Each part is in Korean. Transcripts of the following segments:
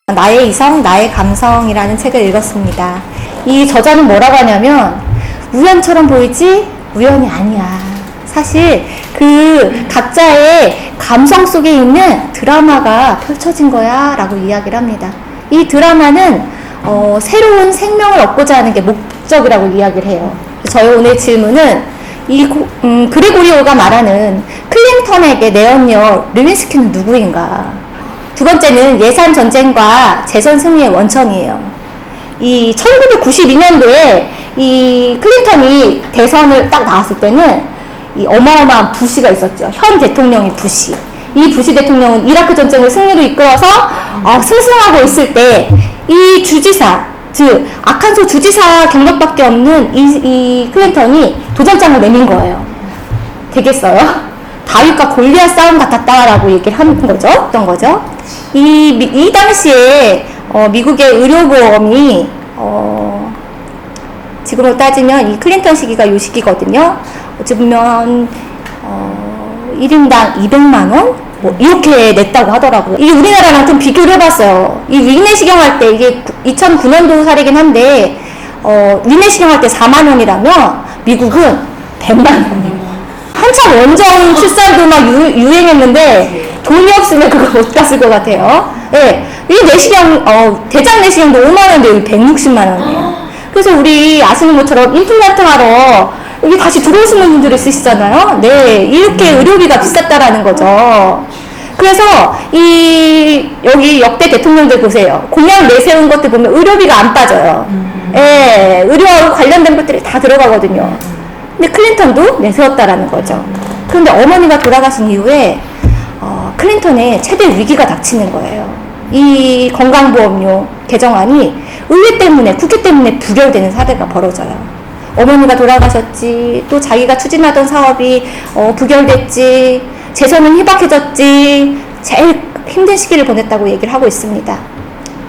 나의 이성, 나의 감성이라는 책을 읽었습니다. 이 저자는 뭐라고 하냐면 우연처럼 보이지 우연이 아니야. 사실 그 각자의 감성 속에 있는 드라마가 펼쳐진 거야 라고 이야기를 합니다. 이 드라마는 새로운 생명을 얻고자 하는 게 목적이라고 이야기를 해요. 저희 오늘 질문은 그레고리오가 말하는 클린턴에게 내언녀 르윈스키는 누구인가? 두 번째는 예산 전쟁과 재선 승리의 원천이에요. 이 1992년도에 이 클린턴이 대선을 딱 나왔을 때는 이 어마어마한 부시가 있었죠. 현 대통령이 부시. 이 부시 대통령은 이라크 전쟁을 승리로 이끌어서 승승하고 있을 때 이 주지사, 즉 아칸소 주지사 경력밖에 없는 이 클린턴이 도전장을 내민 거예요. 되겠어요? 다윗과 골리앗 싸움 같았다라고 얘기를 하는 거죠. 어떤 거죠? 이 당시에 미국의 의료보험이 지금으로 따지면 이 클린턴 시기가 요 시기거든요. 어찌 보면 1인당 200만원? 뭐 이렇게 냈다고 하더라고요. 이게 우리나라랑 좀 비교를 해봤어요. 이 위내시경 할 때 이게 2009년도 사례긴 한데 위내시경 할 때 4만원이라면 미국은 100만원이에요. 한참 원정 출산도 막 유행했는데 돈이 없으면 그거 못 갔을 것 같아요. 예. 이 내시경, 대장 내시경도 5만원인데 여기 160만원이에요. 그래서 우리 아시는 것처럼 임플란트 하러 여기 다시 들어오시는 분들이 있으시잖아요. 네. 이렇게 의료비가 비쌌다라는 거죠. 그래서 여기 역대 대통령들 보세요. 공약 내세운 것들 보면 의료비가 안 빠져요. 예. 의료하고 관련된 것들이 다 들어가거든요. 근데 클린턴도 내세웠다라는 거죠. 그런데 어머니가 돌아가신 이후에 클린턴의 최대 위기가 닥치는 거예요. 이 건강보험료 개정안이 의회 때문에, 국회 때문에 부결되는 사례가 벌어져요. 어머니가 돌아가셨지, 또 자기가 추진하던 사업이 부결됐지, 재선은 희박해졌지, 제일 힘든 시기를 보냈다고 얘기를 하고 있습니다.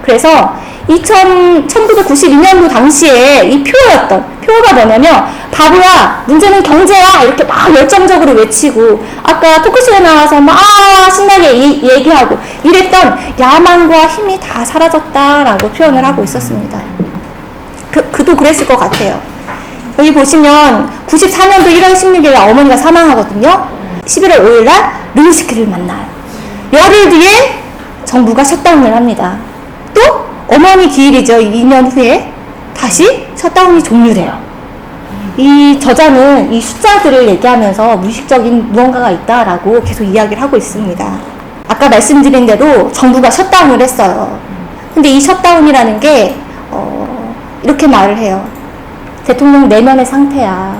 그래서 1992년도 당시에 이 표어가 뭐냐면 바보야, 문제는 경제야, 이렇게 막 열정적으로 외치고 아까 토크쇼에 나와서 막 신나게 얘기하고 이랬던 야망과 힘이 다 사라졌다라고 표현을 하고 있었습니다. 그도 그랬을 것 같아요. 여기 보시면 94년도 1월 16일 어머니가 사망하거든요. 11월 5일날 르윈스키를 만나요. 열흘 뒤에 정부가 셧다운을 합니다. 또 어머니 기일이죠. 2년 후에 다시 셧다운이 종료돼요. 이 저자는 이 숫자들을 얘기하면서 무의식적인 무언가가 있다라고 계속 이야기를 하고 있습니다. 아까 말씀드린 대로 정부가 셧다운을 했어요. 근데 이 셧다운이라는 게 이렇게 말을 해요. 대통령 내면의 상태야.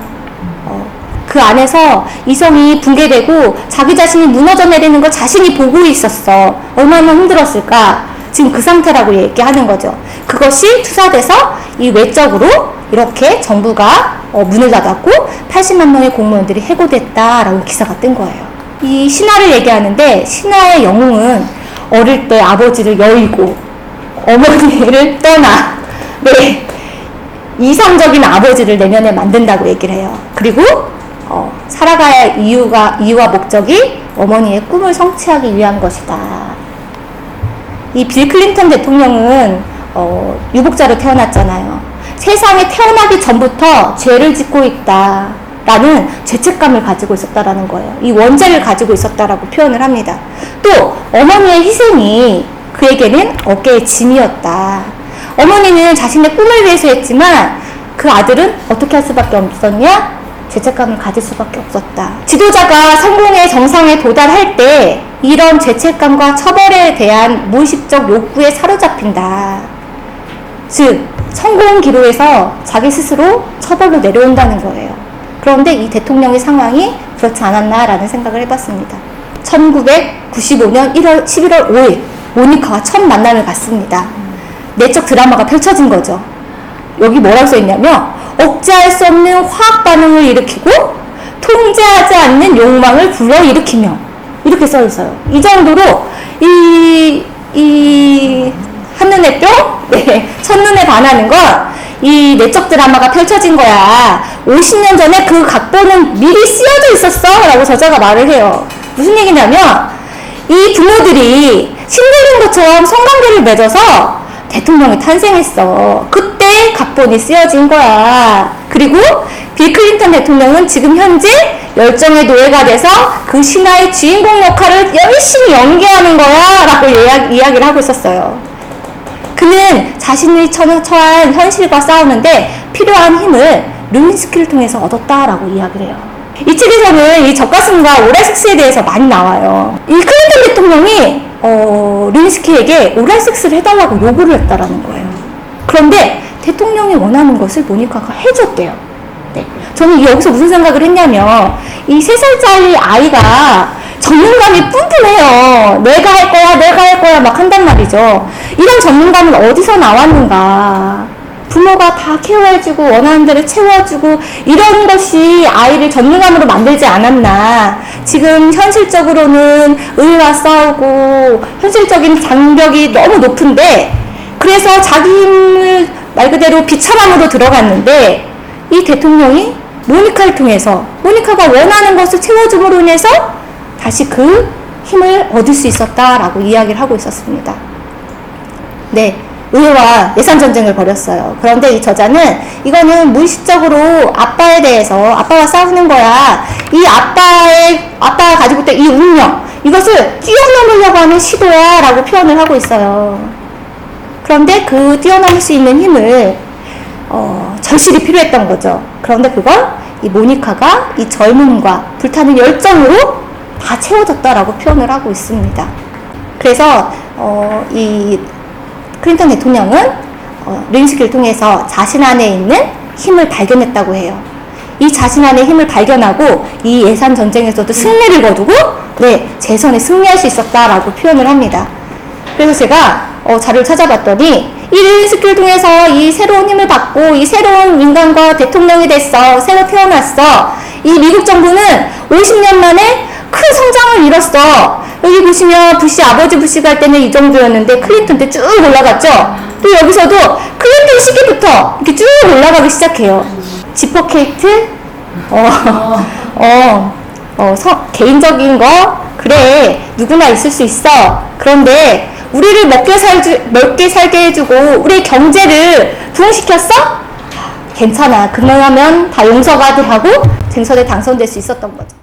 그 안에서 이성이 붕괴되고 자기 자신이 무너져 내리는 걸 자신이 보고 있었어. 얼마나 힘들었을까. 지금 그 상태라고 얘기하는 거죠. 그것이 투사돼서 이 외적으로 이렇게 정부가 문을 닫았고 80만 명의 공무원들이 해고됐다라고 기사가 뜬 거예요. 이 신하를 얘기하는데 신하의 영웅은 어릴 때 아버지를 여의고 어머니를 떠나 네, 이상적인 아버지를 내면에 만든다고 얘기를 해요. 그리고 살아가야 할 이유와 목적이 어머니의 꿈을 성취하기 위한 것이다. 이 빌 클린턴 대통령은 유복자로 태어났잖아요. 세상에 태어나기 전부터 죄를 짓고 있다라는 죄책감을 가지고 있었다라는 거예요. 이 원죄를 가지고 있었다라고 표현을 합니다. 또 어머니의 희생이 그에게는 어깨의 짐이었다. 어머니는 자신의 꿈을 위해서 했지만 그 아들은 어떻게 할 수밖에 없었냐? 죄책감을 가질 수밖에 없었다. 지도자가 성공의 정상에 도달할 때 이런 죄책감과 처벌에 대한 무의식적 욕구에 사로잡힌다. 즉 성공 기로에서 자기 스스로 처벌로 내려온다는 거예요. 그런데 이 대통령의 상황이 그렇지 않았나라는 생각을 해봤습니다. 1995년 11월 5일 모니카와 첫 만남을 갖습니다. 내적 드라마가 펼쳐진 거죠. 여기 뭐라고 써있냐면 억제할 수 없는 화학 반응을 일으키고 통제하지 않는 욕망을 불러일으키며 이렇게 써있어요. 이 정도로 이 한눈에 뿅? 네, 첫눈에 반하는 건 이 내적 드라마가 펼쳐진 거야. 50년 전에 그 각본은 미리 쓰여져 있었어 라고 저자가 말을 해요. 무슨 얘기냐면 이 부모들이 신들린 것처럼 성관계를 맺어서 대통령이 탄생했어. 그때 각본이 쓰여진 거야. 그리고 빌 클린턴 대통령은 지금 현재 열정의 노예가 돼서 그 신화의 주인공 역할을 열심히 연기하는 거야 라고 이야기를 하고 있었어요. 그는 자신이 처한 현실과 싸우는데 필요한 힘을 르윈스키를 통해서 얻었다라고 이야기를 해요. 이 책에서는 이 젖가슴과 오랄섹스에 대해서 많이 나와요. 이 클린턴 대통령이 르윈스키에게 오랄섹스를 해달라고 요구를 했다라는 거예요. 그런데 대통령이 원하는 것을 모니카가 해줬대요. 네. 저는 여기서 무슨 생각을 했냐면 이 3살짜리 아이가 전문감이 뿜뿜해요. 내가 할 거야 막 한단 말이죠. 이런 전문감은 어디서 나왔는가. 부모가 다 케어해주고 원하는 대로 채워주고 이런 것이 아이를 전문감으로 만들지 않았나. 지금 현실적으로는 의와 싸우고 현실적인 장벽이 너무 높은데 그래서 자기 힘을 말 그대로 비참함으로 들어갔는데 이 대통령이 모니카를 통해서 모니카가 원하는 것을 채워줌으로 인해서 다시 그 힘을 얻을 수 있었다라고 이야기를 하고 있었습니다. 네, 의회와 예산전쟁을 벌였어요. 그런데 이 저자는 이거는 무의식적으로 아빠에 대해서 아빠와 싸우는 거야. 이 아빠가 가지고 있던 이 운명 이것을 뛰어넘으려고 하는 시도야 라고 표현을 하고 있어요. 그런데 그 뛰어넘을 수 있는 힘을 절실히 필요했던 거죠. 그런데 그걸 이 모니카가 이 젊음과 불타는 열정으로 다 채워졌다라고 표현을 하고 있습니다. 그래서 이 클린턴 대통령은 르윈스키를 통해서 자신 안에 있는 힘을 발견했다고 해요. 이 자신 안에 힘을 발견하고 이 예산 전쟁에서도 승리를 거두고 재선에 승리할 수 있었다라고 표현을 합니다. 그래서 제가 자료를 찾아봤더니 이 르윈스키를 통해서 이 새로운 힘을 받고 이 새로운 인간과 대통령이 됐어. 새로 태어났어. 이 미국 정부는 50년 만에 큰 성장을 이뤘어. 여기 보시면 아버지 부시가 할 때는 이 정도였는데 클린턴 때 쭉 올라갔죠. 또 여기서도 클린턴 시기부터 이렇게 쭉 올라가기 시작해요. 지퍼 케이트, 개인적인 거 그래 누구나 있을 수 있어. 그런데 우리를 먹게 살게 해주고 우리 경제를 부흥시켰어? 괜찮아. 그러면 다 용서가 돼 하고 쟁선에 당선될 수 있었던 거죠.